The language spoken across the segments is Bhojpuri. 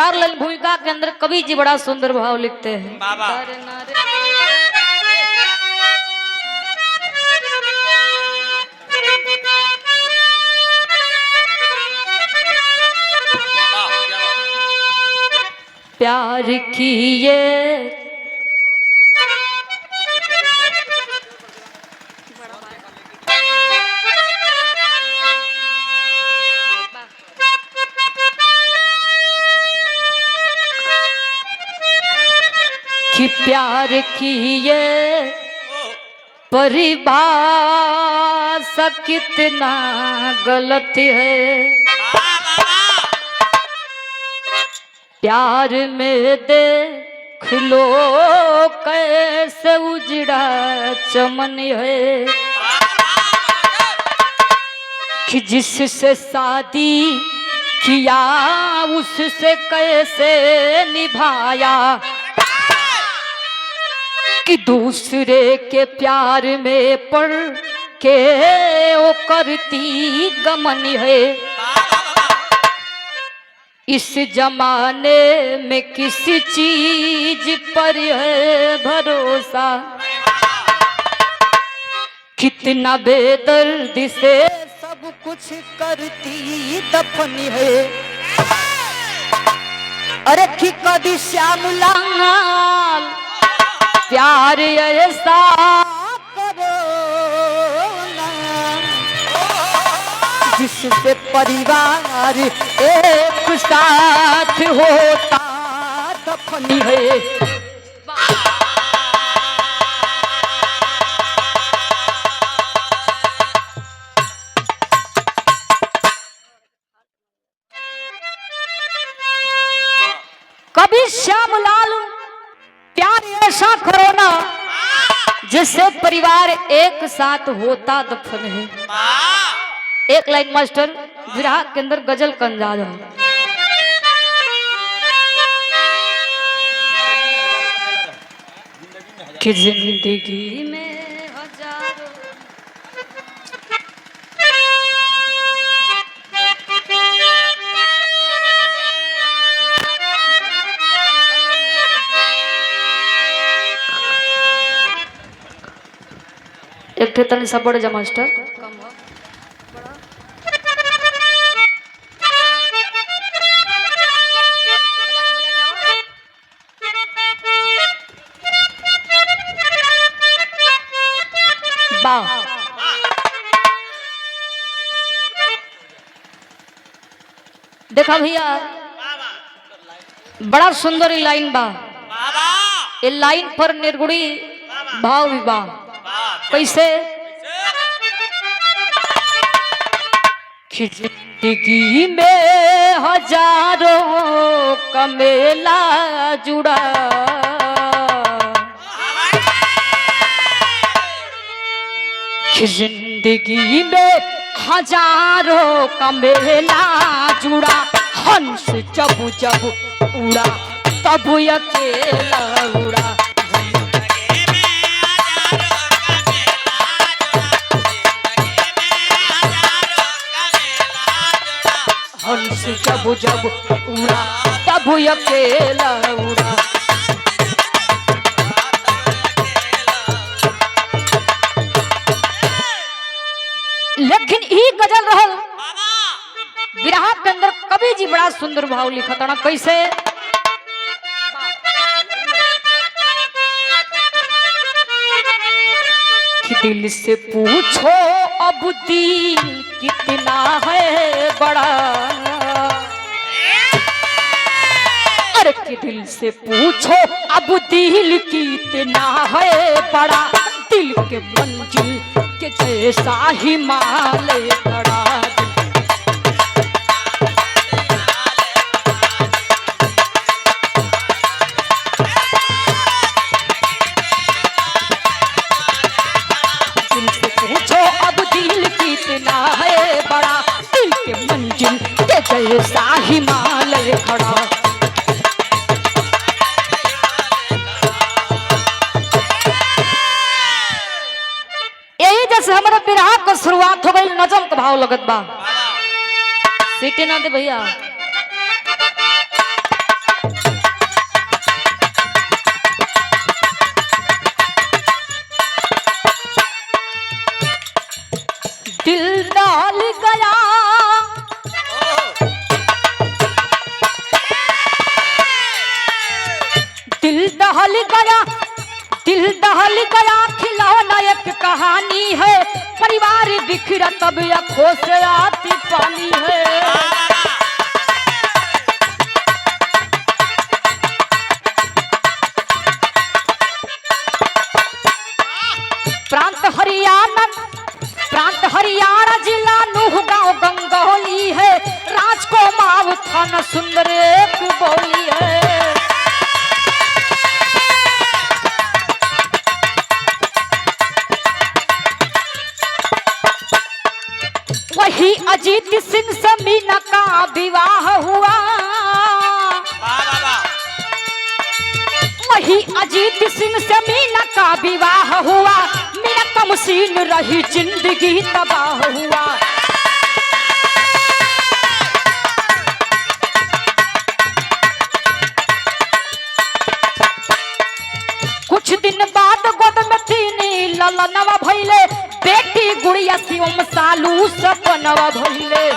4 लाइन भूमिका के अंदर कवि जी बड़ा सुंदर भाव लिखते हैं। प्यार की ये कि प्यार की ये परिभाषा कितना गलत है। प्यार में देख लो कैसे उजड़ा चमन है कि जिससे शादी किया उससे कैसे निभाया कि दूसरे के प्यार में पड़ के वो करती गमन है। इस जमाने में किसी चीज पर है भरोसा, कितना बेदर्दी से सब कुछ करती दफन है। अरे कि कभी श्याम लाल प्यार ऐसा करो ना जिससे परिवार एक साथ होता दफन है। कभी श्यामलाल प्यार ऐसा करो ना जिससे परिवार एक साथ होता दफन है। एक लाइन मास्टर विराह के अंदर गजल का अंदाज है कि जिंदगी में हजारों एक थे तन सब बड़े जा मास्टर देखा भैया बड़ा सुंदर लाइन बा। ये लाइन पर निर्गुणी भाव भी बा। कैसे कि जिंदगी में हजारों का मेला जुड़ा कि जिंदगी में हजारों का मेला जुड़ा, हंस जब जब उड़ा तब अकेला उड़ा। हंस जब जब उड़ा तब अकेला उड़ा। लेकिन ई गजल रहल विरह के अंदर कवि जी बड़ा सुंदर भाव लिखा था। कैसे कि दिल से पूछो अब दिल कितना है बड़ा। अरे कि दिल से पूछो अब दिल कितना है बड़ा, दिल के मंजिल के जैसा हिमालय खड़ा। दिल से पूछो अब दिल कितना है बड़ा, दिल के मंजिल के जैसा हिमालय खड़ा। हमारा विरह का शुरुआत हो गई, नजम का भाव लगत बा। सीटी ना दे भैया। दिल दहल गया खिलौना एक कहानी है, परिवार बिखरा तब आँखों से आती पानी है। प्रांत हरियाणा जिला नूह गांव गंगोली है, राजकुमार थाना सुंदर एक बोली है। वही अजीत सिंह से मीना का विवाह हुआ, वही अजीत सिंह से मीना का विवाह हुआ, मीना कमसीन रही जिंदगी तबाह हुआ। कुछ दिन बाद गोद में तीनी ललनवा भइले, बेटी गुड़िया शिवम सालू सपनवा भइले।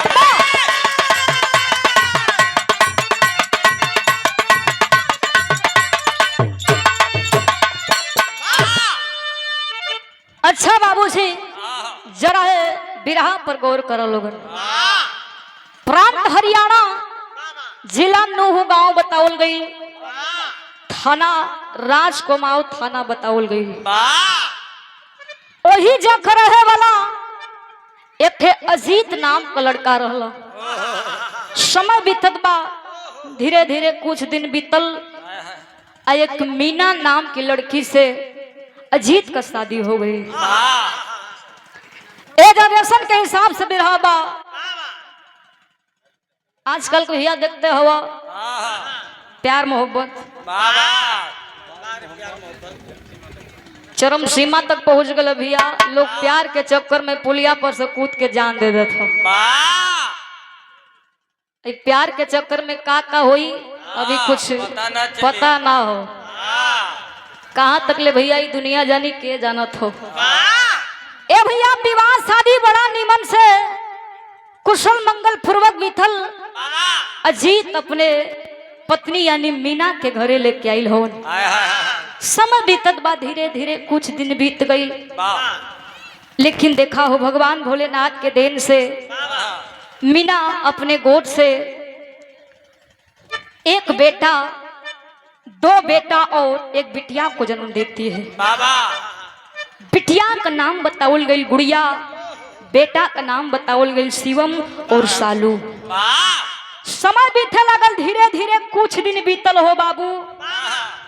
अच्छा बाबूजी जरा बिरहा पर गौर करो लोगन। प्रांत हरियाणा जिला नूह गांव बतावल गई, थाना राजकुमार थाना बतावल गई। वही जगह रहे वाला एक अजीत नाम का लड़का रहला। समय बीतत बा, धीरे धीरे कुछ दिन बीतल, एक मीना नाम की लड़की से अजीत का शादी हो गई। ए जनरेशन के हिसाब से बिरहा बा। आजकल को भैया देखते हो प्यार मोहब्बत चरम सीमा तक पहुंच गए भैया। लोग प्यार के चक्कर में पुलिया पर से कूद के जान दे देते। प्यार के चक्कर में का होई अभी कुछ पता ना हो। कहाँ तक ले भैया ये दुनिया जानी के जानत हो। ए भैया विवाह शादी बड़ा निमन से कुशल मंगल पूर्वक बीतल। अजीत अपने पत्नी यानी मीना के घरे लेके आइल हो। समय बीतत बा, धीरे धीरे कुछ दिन बीत गई, लेकिन देखा हो भगवान भोलेनाथ के देन से मीना अपने गोद से एक बेटा, दो बेटा और एक बिटिया को जन्म देती है। बिटिया का नाम बतावल गई गुड़िया, बेटा का नाम बतावल गई शिवम और सालू। समय बीते लगल, धीरे धीरे कुछ दिन बीतल हो बाबू,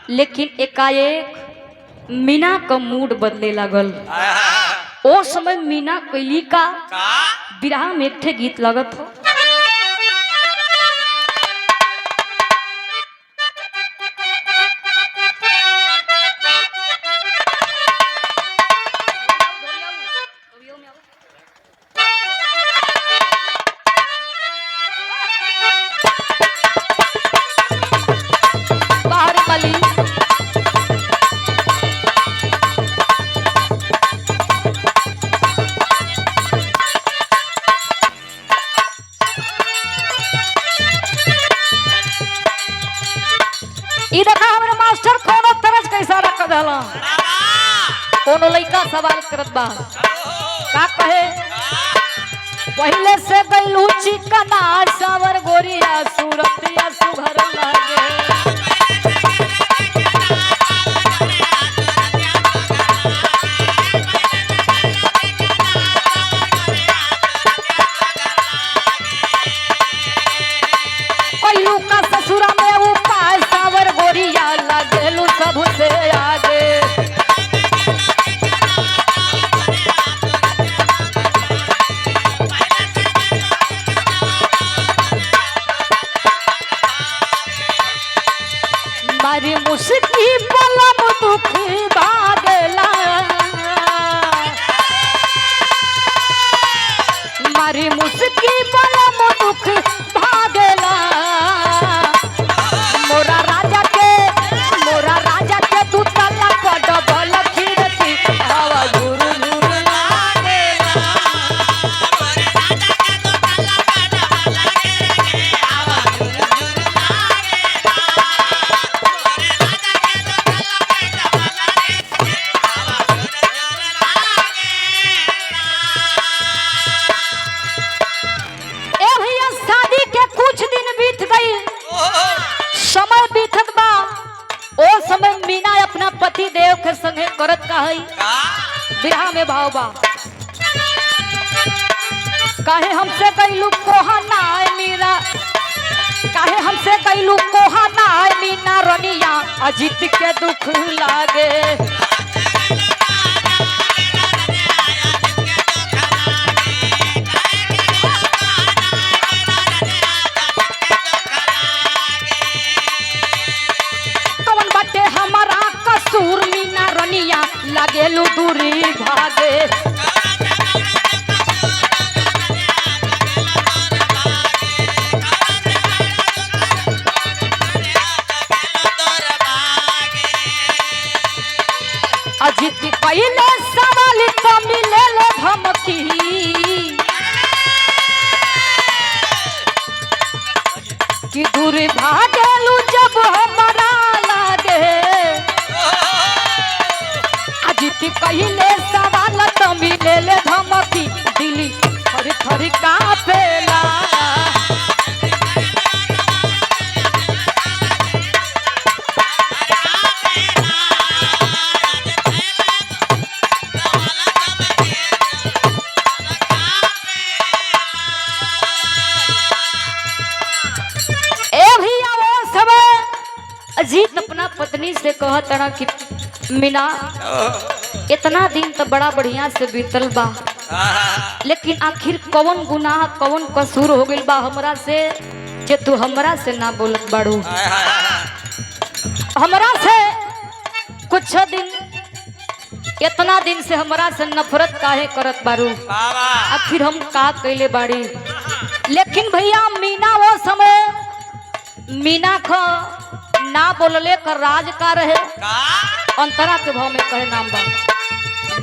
लेकिन एकाएक मीना का मूड बदले लगल। ओ समय मीना कैली का विरह में एक गीत लगत हो। मास्टर कोनो तरस कैसा रख दला, कोनो लइका सवाल करत बा का कहे, पहले से गइलू चिकना सावर गोरिया सूरतिया सुघर लागे। पहलू का ससुरा में उपाय सावर गोरिया लागेलू सबसे आगे। के संगे करत का है बिरहा में भाव बा काहे हमसे कैलू कोहा ना मीरा काहे हमसे कैलू कोहा ना मीना रनिया अजीत के दुख लागे कौन बाटे हमारा कसूर मीना रनिया लागेलू दूरी भागे अजीत पहले सवाल तो मिले ले धमकी कि दूर भागेलू जब हमारा लागे अजीत पहले सवाल तो मिले ले धमकी दिली थर थर कांपेला अजीत अपना पत्नी से कहत रहा कि मीना इतना दिन तो बड़ा बढ़िया से बीतल बा लेकिन आखिर कौन गुनाह कौन कसूर हो गइल बा हमरा से जे तू हमरा से ना बोलत बाड़ू हमरा से कुछ दिन इतना दिन से हमरा से नफरत काहे करत बाड़ू आखिर हम का कैले बाड़ी लेकिन भैया मीना वो समय मीना को ना बोलले कर राज का रहे अंतरा के भाव में कहे नाम बा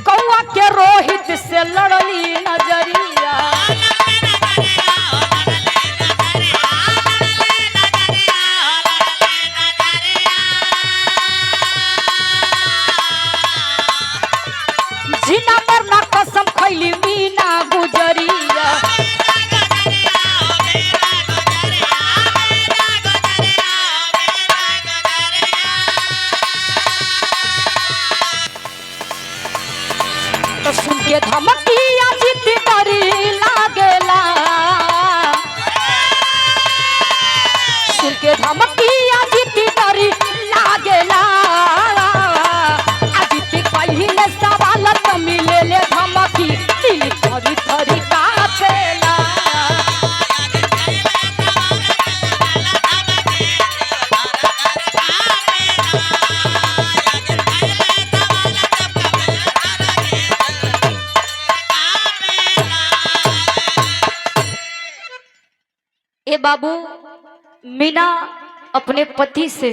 कौआ के रोहित से लड़ली नजरिया जिना मरना कसम खैली मीना गुजरिया सुन के धमकी अजीत डरी लागेला सुन के धमकी अजीत डरी लागेला अजीत पहले सवाल तो मिले ले धमकी दिल थरी थरी कांपेला ए बाबू मीना अपने पति से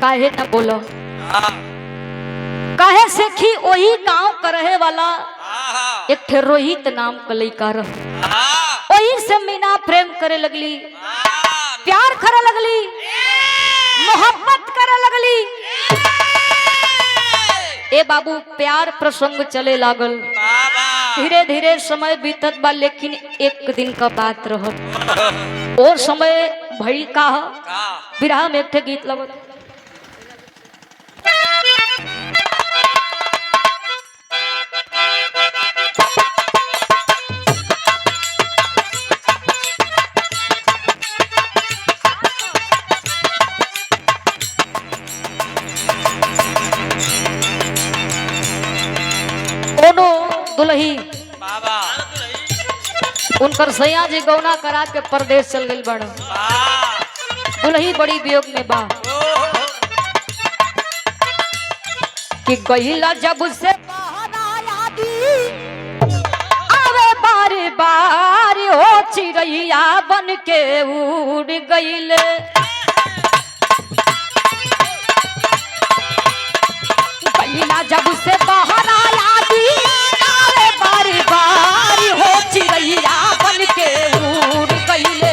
काहे न बोलो काहे से कि वही गांव का रहे वाला एक ठे रोहित नाम का लड़का रह वही से मीना प्रेम करे लगली प्यार करे लगली मोहब्बत करे लगली ए बाबू प्यार प्रसंग चले लागल धीरे धीरे समय बीतत बा लेकिन एक दिन का बात रहत और समय भई का बिरहा में एक ठे गीत लगत दुलही उनकर सैया जी गौना करा के परदेश चल गई बड़ दुलही बड़ी वियोग में बा कि गईला जब से आवे बार बार हो चिड़ैया बन के उड़ गईले गईला जब से बाहर आया बारी बारी हो चिड़ैया बन के उड़ गईले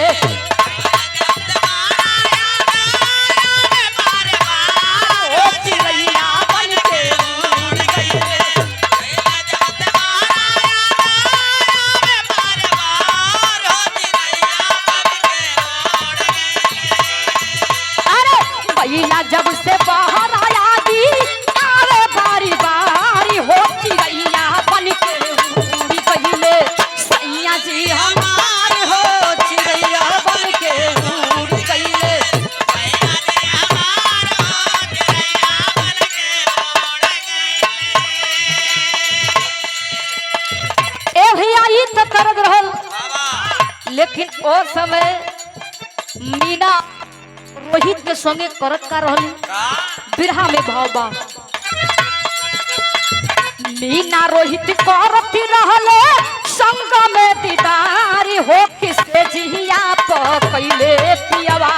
हो चिड़ैया बन के उड़ गईले लेकिन ओ समय मीना रोहित के संगे करत का रहली बिरहा में भाव बा मीना रोहित करत रहले संग में दीदारी हो किसके जिया प कैले पियवा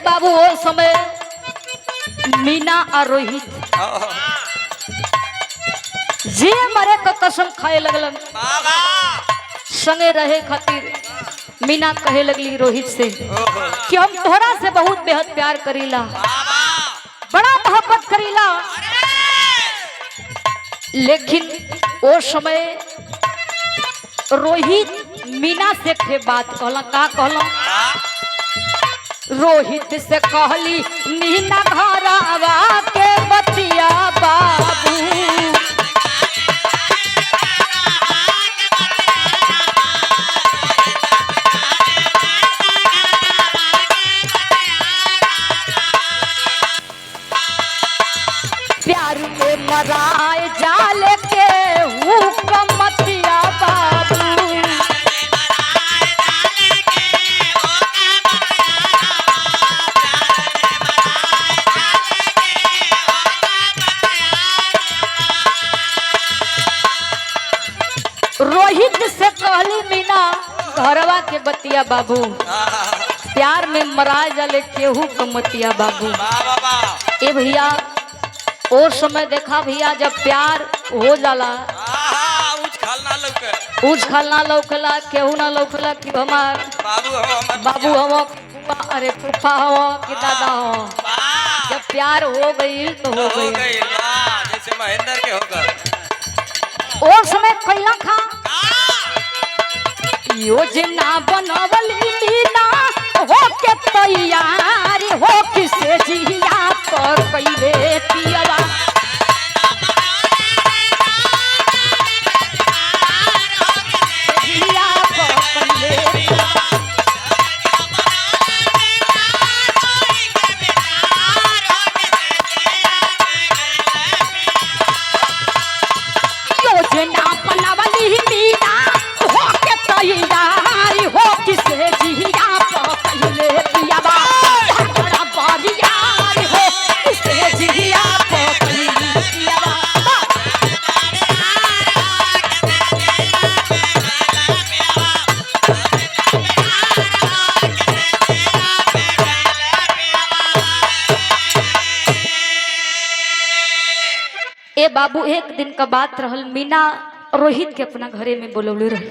बाबू वो समय मीना और रोहित जे मरे का कसम खाए लगलन संगे रहे खातिर मीना कहे लगली रोहित से कि हम तोहरा से बहुत बेहद प्यार करीला बड़ा मोहब्बत करीला लेकिन वो समय रोहित मीना से के बात कहला का कहला रोहित से कहली मीना घर आवा के बतिया बाबू प्यार में मराए जाल के हुक्म मतिया बाबू रोहित से कहली मीना घरवा के बतिया बाबू प्यार में मरा जाले केहू कमतिया बाबू ए भैया और समय देखा भैया जब प्यार हो जाला उज खालना लौकला केहू ना लौकला कि हमार बाबू हम अरे फूफा हो कि दादा हो जब प्यार हो गई तो हो गई जैसे महेंद्र के होगा और समय कैला खा योजना बनवली मीना हो के तैयारी हो किसे जिया पर कैले पियवा जिया पर कैले योजना बनवली मीना हो के तैयारी हो किसे जिया पर कैले पियवा बड़ा बारियार हो किसे जिया पर कैले पियवा ए बाबू एक दिन का बात रहल मीना रोहित के अपना घरे में बोलौले रही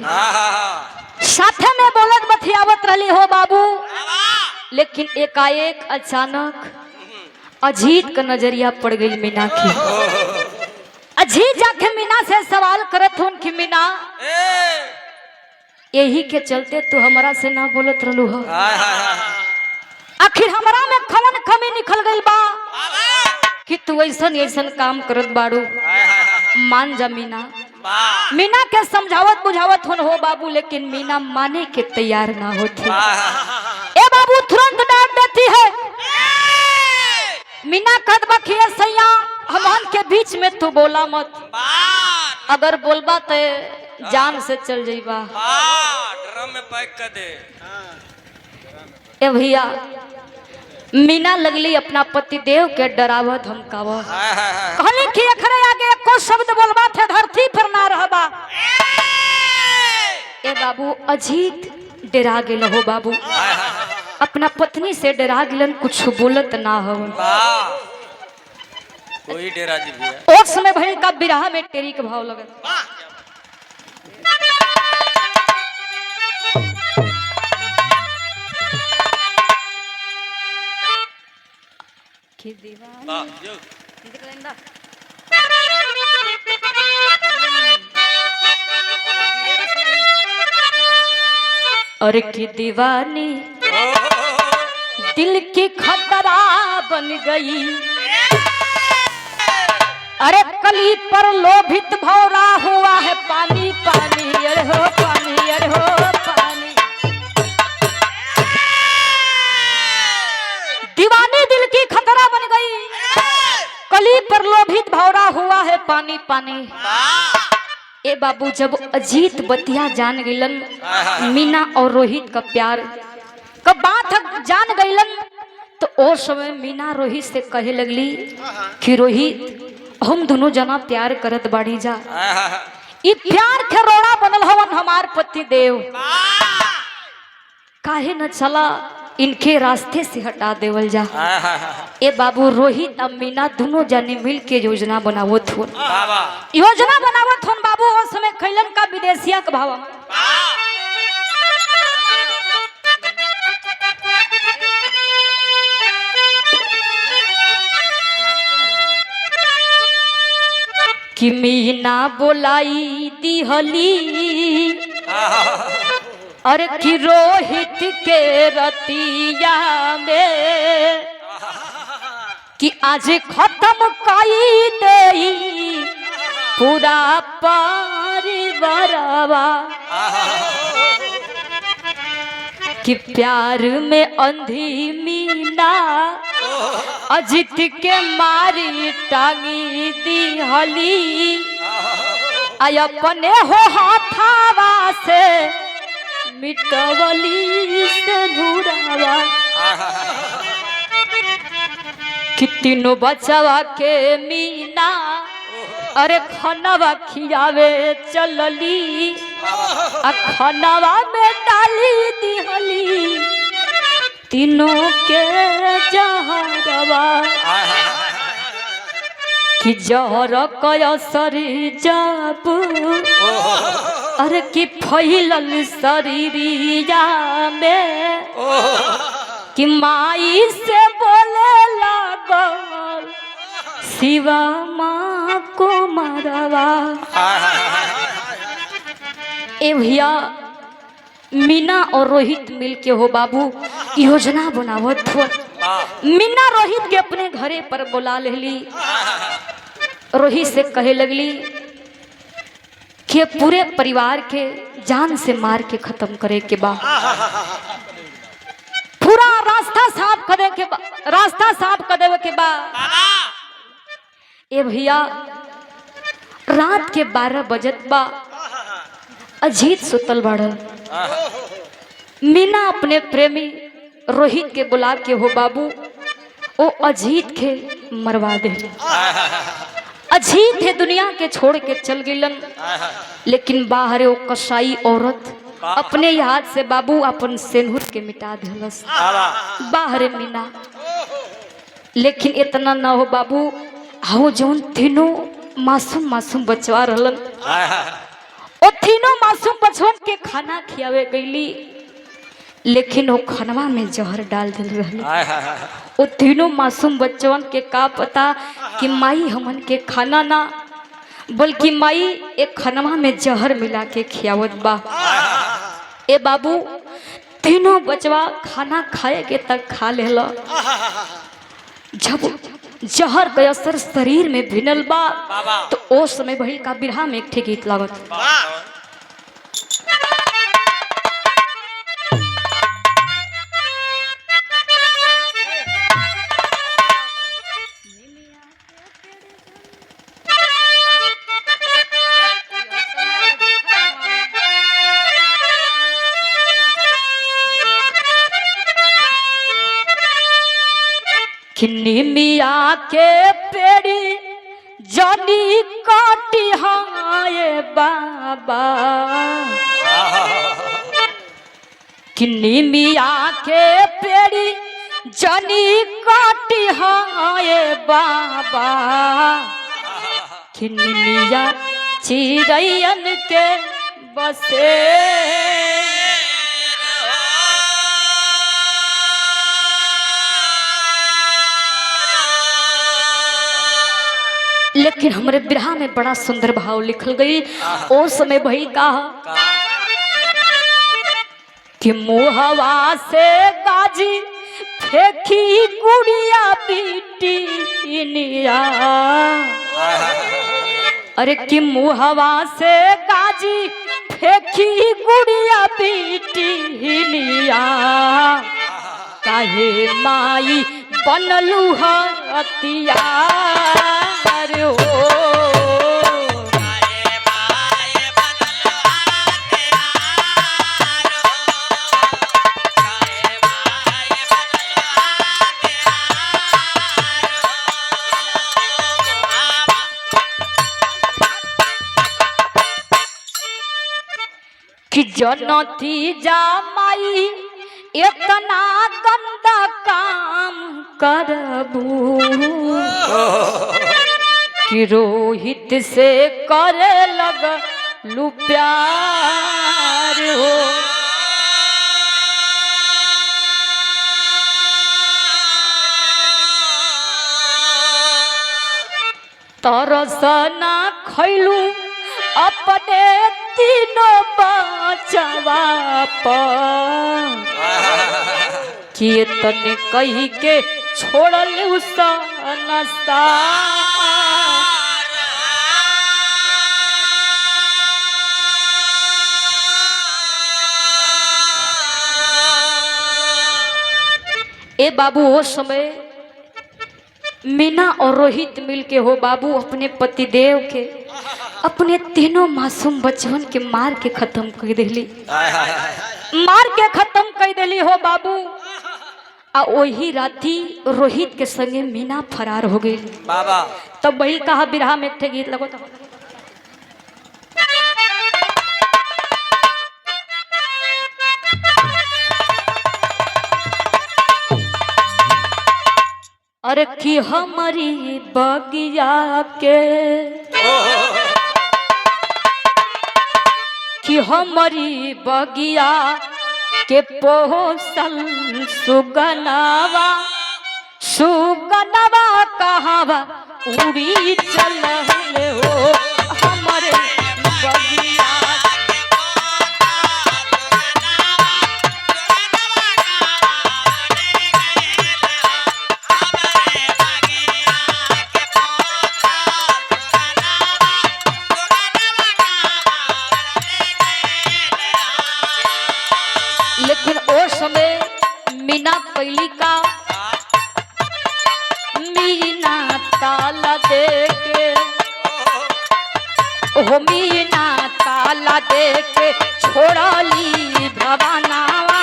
साथे में बोलत बतियावत रही हो बाबू लेकिन एकाएक अचानक अजीत का नजरिया पड़ गई मीना की अजीत जाके मीना से सवाल करत हूं कि मीना यही के चलते तू हमारा से ना बोलत रहलू हो आखिर हमारा में कौन कमी निकल गई बा कि तू ऐसन ऐसन काम करत बाड़ू मान जा मीना मीना के समझावत बुझावत हो बाबू लेकिन मीना माने के तैयार ना होती ए बाबू तुरंत डांट देती है मीना कहत बखिए सैया हमन के बीच में तू बोला मत अगर बोलबा तो जान से चल जाइबा ड्रम में पैक कर दे ए भैया मीना लगली अपना पति देव के डरावा धमकावा कहले कि अखरे आगे एको शब्द बोलबा थे धरती पर ना रहबा ए बाबू अजीत डरा गेल हो बाबू अपना पत्नी से डरा गेलन कुछ बोलत ना हो कोई डेरा जी भैया और समय भइल का बिरहा में टेरी के भाव लगत कि दीवानी वाह जो निकलेंदा और कि दीवानी दिल की खतरा बन गई। अरे कली पर लोभित भौरा हुआ है पानी पानी, अरे हो पानी, अरे हो पानी। दीवानी दिल की खतरा बन गई, कली पर लोभित भौरा हुआ है पानी पानी। ए बाबू जब अजीत बतिया जान गईलन मीना और रोहित का प्यार का बात जान गईलन, तो ओ समय मीना रोहित से कहे लगली कि रोहित हम दोनों जना प्यार करत बाड़ी जा, ई प्यार के रोड़ा बनल हवन हमार पति देव, काहे न चला इनके रास्ते से हटा देवल जा। ए बाबू रोहित और मीना दोनों जने मिल के योजना बनावत हो, योजना बनावत हो बाबू। उस समय खैलन का विदेशिया का भाव कि मीना बोलाई दिहली और कि रोहित के रतिया में कि आज खत्म कई दई पूरा परिवारवा, कि प्यार में अंधी मीना अजित के मारी टांगी दिहली, अपने हो हाथावा से मिटवली से धुरावा, कि तीनों बचवा के मीना अरे खनवा खियावे चलली, खनवा में डाली दिहली तीनों के जहरवा, कि जहर कसरी जब अरे कि फैलल शरीरिया में, कि माई से बोले लागल शिवा माँ को मरवा। ए भैया मीना और रोहित मिलके हो बाबू योजना बनावत हो। मीना रोहित के अपने घरे पर बुला लेली, रोहित से कहे लगली कि पूरे परिवार के जान से मार के खत्म करे के बाद पूरा रास्ता साफ करे के रास्ता साफ कर देवे के बाद। ए भैया रात के 12 बजत बा, अजीत सुतल बाड़ल। मीना अपने प्रेमी रोहित के बुला के हो बाबू ओ अजीत के मरवा दे। अजीत है दुनिया के छोड़ के चल गिलन, लेकिन बाहर वो कसाई औरत अपने हाथ से बाबू अपन सेनुर के मिटा दिलस बाहर मीना। लेकिन इतना ना हो बाबू, हाउ जौन तीनों मासूम मासूम बचवा रहलन, ओ तीनों मासूम बचवन के खाना खियावे गईली, लेकिन वो खनवा में जहर डाल दिल रहली। वो तीनों मासूम बच्चवन के का पता कि माई हमन के खाना ना बल्कि माई एक खनवा में जहर मिला के खियावत बा। ए बाबू तीनों बचवा खाना खाए के तक खा लेला, जब जहर का असर शरीर में भिनल बा तो ओ समय वही का बिरहा में एक ठे गीत लागत। निमिया के पेड़ी जनी काटी हाय बाबा, कि निमिया के पेड़ी जनी काटी हाय बाबा, कि निमिया चिड़ैयन के बसे लेकिन हमारे बिरहा में बड़ा सुंदर भाव लिखल गई। ओ समय भई कहा कि मुहवा से गाजी फेंकी गुड़िया बिटिनिया। अरे कि मुहवा से गाजी फेंकी गुड़िया बिटिनिया। काहे माई बनलू हथियार हो। कि जनती जामाई इतना गंदा काम करबू कि रोहित से करे लगलू प्यार हो। तरस ना खैलू अपने तीनों बचवा पर कि तने कही के छोड़लू सनसा। ए बाबू वो समय मीना और रोहित मिलके हो बाबू अपने पतिदेव के अपने तीनों मासूम बचवन के मार के खत्म कर दिली। मार के खत्म कर दिली हो बाबू। आ वही राती रोहित के संगे मीना फरार हो गई बाबा। तब वही कहा बिरहा में एक गीत लगो। अरे कि हमारी बगिया के कि हमारी बगिया के पोसल सुगनावा सुगनावा कहावा उड़ी चल हो हमारे बगिया। लेकिन ओ समय मीना पहली का मीना ताला दे के हो मीना ताला दे के छोड़ली भवानावा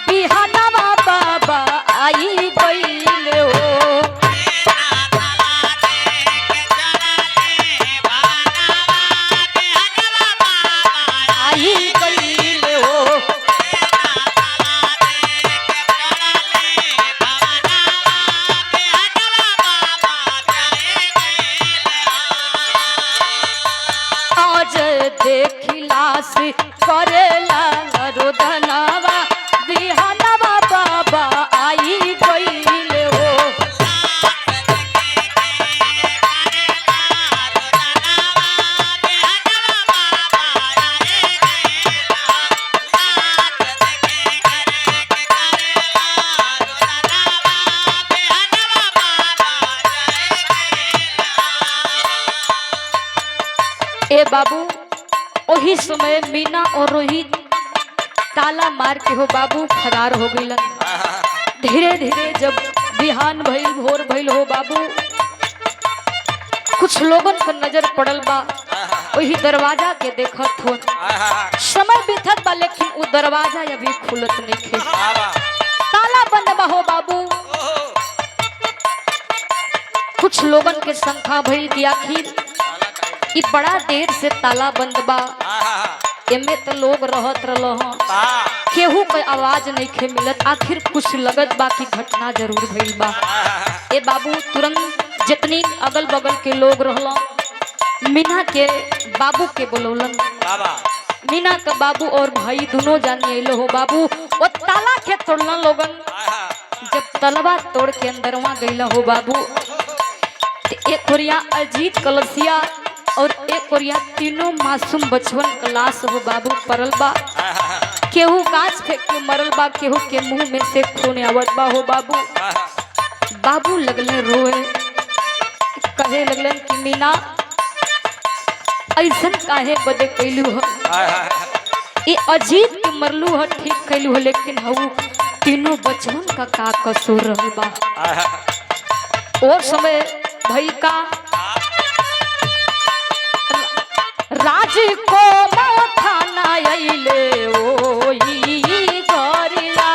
बिहानवा बाबा आई गईल हो। आई गईल हो। देखिला से करेला रोदनवा बिहानवा बाबा आई गईल हो। ए बाबू वही समय मीना और रोहित ताला मार के हो बाबू फरार हो गई। धीरे धीरे जब बिहान भइल भोर भइल हो बाबू कुछ लोगन को नजर पड़ल बा वही दरवाजा के देखत हो। समय बीतत बा लेकिन वो दरवाजा अभी खुलत नहीं थे। ताला बंद बा हो बाबू। कुछ लोगन के शंका भइल कि आखिर ई बड़ा देर से ताला बंद बा एमे तो लोग रहत रहलो हं केहू के आवाज नहीं खे मिलत। आखिर कुछ लगत बा कि घटना जरूर भइल बा। ए बाबू तुरंत जितनी अगल बगल के लोग रहलो मीना के बाबू के बोलौलन। मीना का बाबू और भाई दोनों जाने अलो हो बाबू। वो ताला के तोड़लन लोगन। जब तलवा तोड़ के अंदरवा गईला हो बाबू एक ओरिया अजीत कलसिया और एक ओरिया तीनों मासूम बचवन का लाश हो बाबू पड़ल बा। केहू गाछ फेंक के मरल बा, केहू के मुंह में से खून आवत बा हो बाबू। बाबू लगले रोए, कहे लगलन कि मीना ऐसन काहे बदे कैलू हो, ये अजीत के मरलू हो ठीक कैलू हो, लेकिन हऊ तीनों बचवन का कसूर रहल बा। और समय भई का राज को थाना अइले ओई गरिया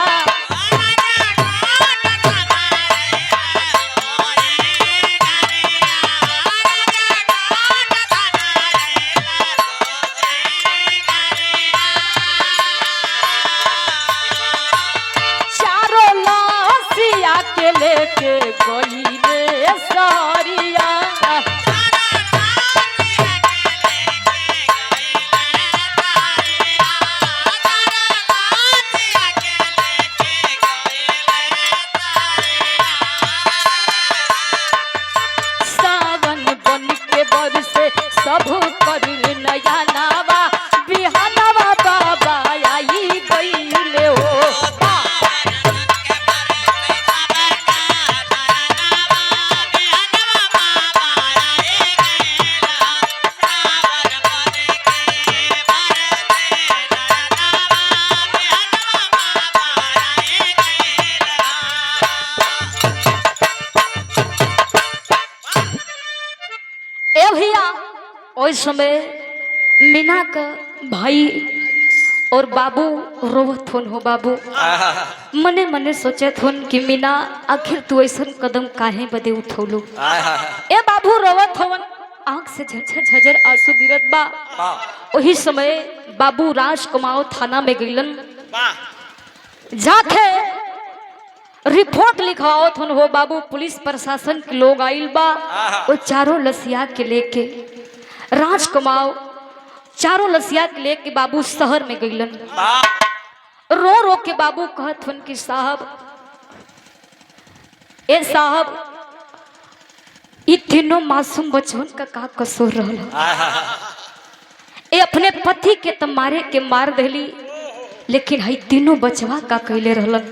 चारों लाशिया के लेके गइले सरिया। सब कर नया नावा बिहानवा बाबा आई गईले हो। ए भैया उस समय मीना का भाई और बाबू रोवत होन हो बाबू। मने मने सोचत होन कि मीना आखिर तू ऐसा कदम काहे बदे उठौलू। ए बाबू रोवत होवन, आंख से झरझर झरझर आंसू गिरत बा। वही समय बाबू राजकुमार थाना में गइलन, जाके रिपोर्ट लिखाओ थन हो बाबू। पुलिस प्रशासन के लोग आइल बा, वो चारों लसिया के लेके राजकुमार चारों लसिया के लेके बाबू शहर में गइलन। रो रो के बाबू कहत हन कि साहब, ए साहब, ये तीनों मासूम बचवन का कसूर रहल। ए अपने पति के त मारे के मार देली, लेकिन हई तीनों बचवा का कैले रहलन।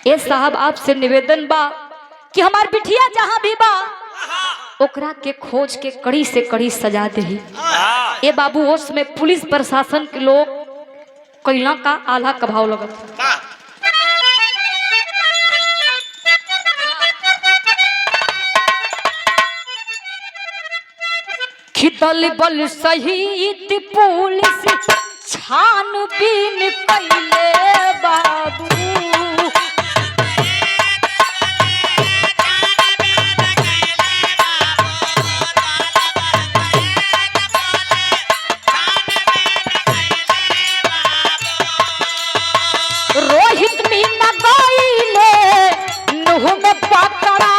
ए साहब, आपसे निवेदन बा कि हमार बिटिया जहां भी बा ओकरा के खोज के कड़ी से कड़ी सजा दे। ए बाबू, उसमें पुलिस प्रशासन के लोग कैला का आला कभाव लगत। खिदल बल सहित पुलिस छानबीन कैले बाबू। रोहित मीना गइले नुह में पकड़ा।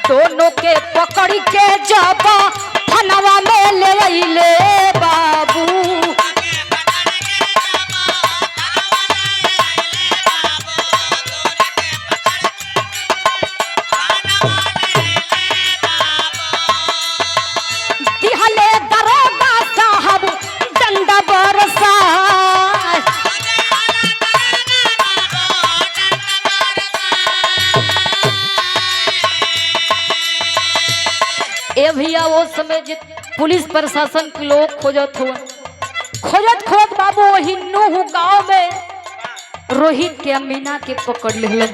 दोनों के पकड़ के जब थानवा में ले अइले बाबू। दिहले दरोगा साहब डंडा बरसा। ए भैया, वो समय पुलिस प्रशासन के लोग खोजत खोजत बाबू वही नूह गांव में रोहित के मीना के पकड़ लेलन।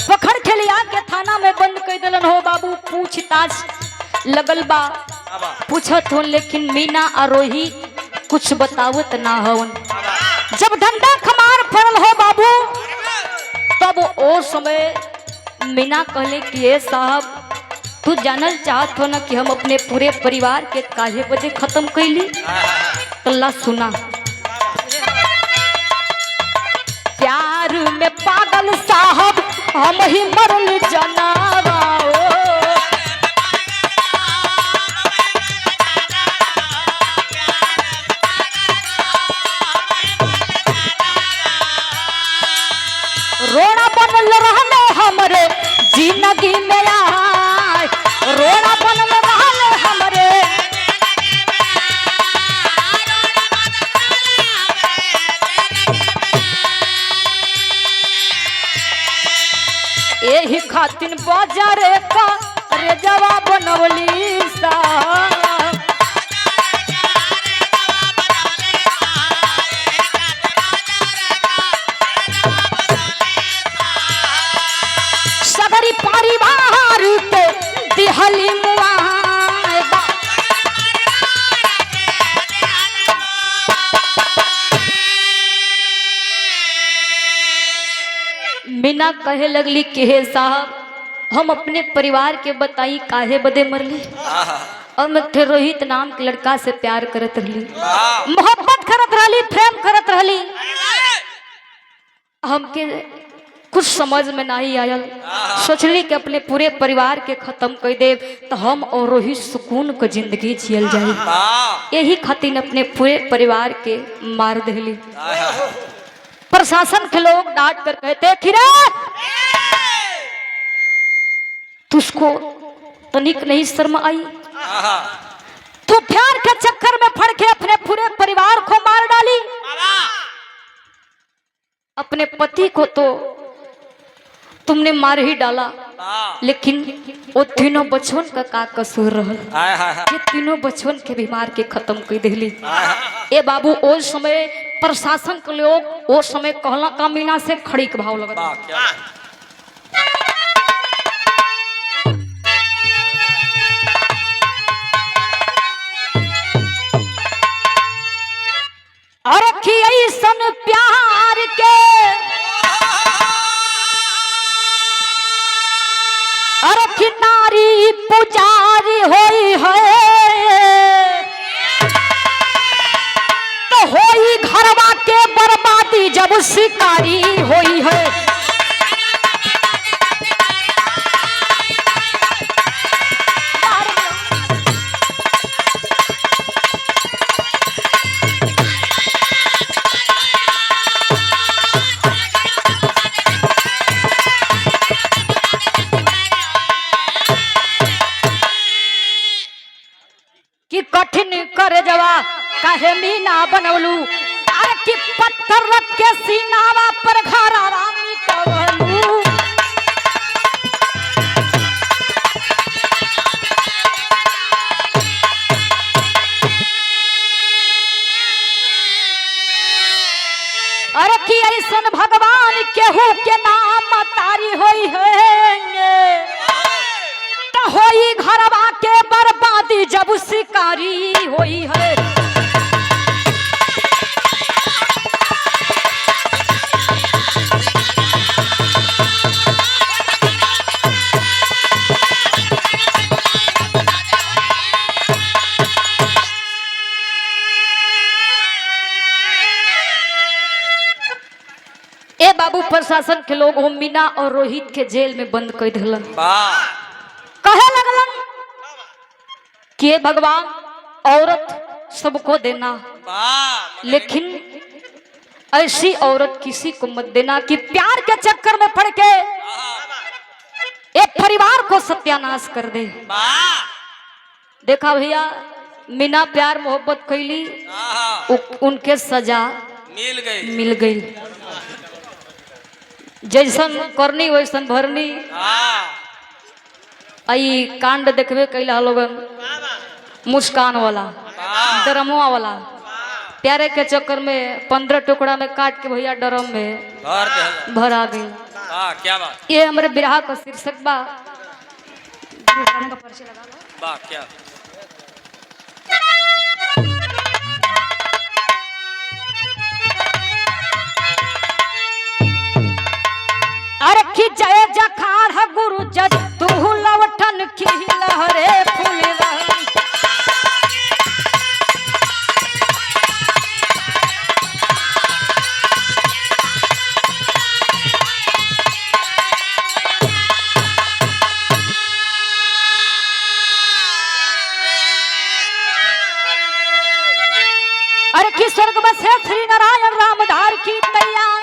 पकड़ के लिया के थाना में बंद कर दिलन हो बाबू। पूछताछ लगल बा, पूछत हो, लेकिन मीना और रोहित कुछ बतावत ना हवन। जब डंडा खमार पड़ल हो बाबू, तब ओ समय मीना कहले कि ए साहब, तू जानल चाहत हो ना कि हम अपने पूरे परिवार के काहे बदे खत्म कैली। अल्लाह सुना, प्यार में पागल साहब हम ही मरल जनावा। खातिन बाजारे का रे जवा बनवली सा। सगरी परिवार के दिहली मुआबा। मीना कहे लगली कि हे साहब हम अपने परिवार के बताई काहे बदे मरली। और मैं थे रोहित नाम के लड़का से प्यार करत रहली, मोहब्बत करत रहली, प्रेम करत रहली। हमके कुछ समझ में नहीं आयल, सोचली कि अपने पूरे परिवार के खत्म कर दे तो हम और रोहित सुकून को जिंदगी जियल जाए। यही खातिर अपने पूरे परिवार के मार देली। प्रशासन के लोग डांट कर कहते खिरा तुझको तनिक नहीं शर्म आई, तू प्यार के चक्कर में फड़ के अपने पूरे परिवार को मार डाली। अपने पति को तो तुमने मार ही डाला, लेकिन वो तीनों बचवन का का कसूर रहल। ये तीनों बचवन के बीमार के खत्म कर दिली। ए बाबू ओ समय प्रशासन के लोग ओ समय कहला का मीना से खड़ी के भाव लगा। और ऐसन प्यार के और नारी पुजारी होई है तो होई घरवा के बर्बादी जब शिकारी होई है। कठिन कर जवा काहे मीना बनवलू, अरे कि पत्थर रख के सीनावा पर घरा रामी कवलू। अरे कि ऐसन भगवान केहू के नाम तारी होई है तो होई घरवा के बर्बादी जब शिकारी होई है। ए बाबू प्रशासन के लोग मीना और रोहित के जेल में बंद कर दिलन। कहे लगलन कि भगवान औरत सबको देना, लेकिन ऐसी औरत किसी को मत देना कि प्यार के चक्कर में पड़ के एक परिवार को सत्यानाश कर दे। देखा भैया मीना प्यार मोहब्बत कैली, उनके सजा मिल गई। जैसन करनी वैसन भरनी। आई कांड देखबे कैला लोगन मुस्कान वाला, ड्रमवा वाला, प्यारे के चक्कर में 15 टुकड़ा में काट के भैया ड्रम में भरा गई। क्या बात, ये हमारे बिरहा का शीर्षक बा। क्या अरे कि जय जखाड़ गुरु जज तू लवटन की लहरे फूल अरे कि स्वर्ग बसे श्री नारायण रामधार की तैयार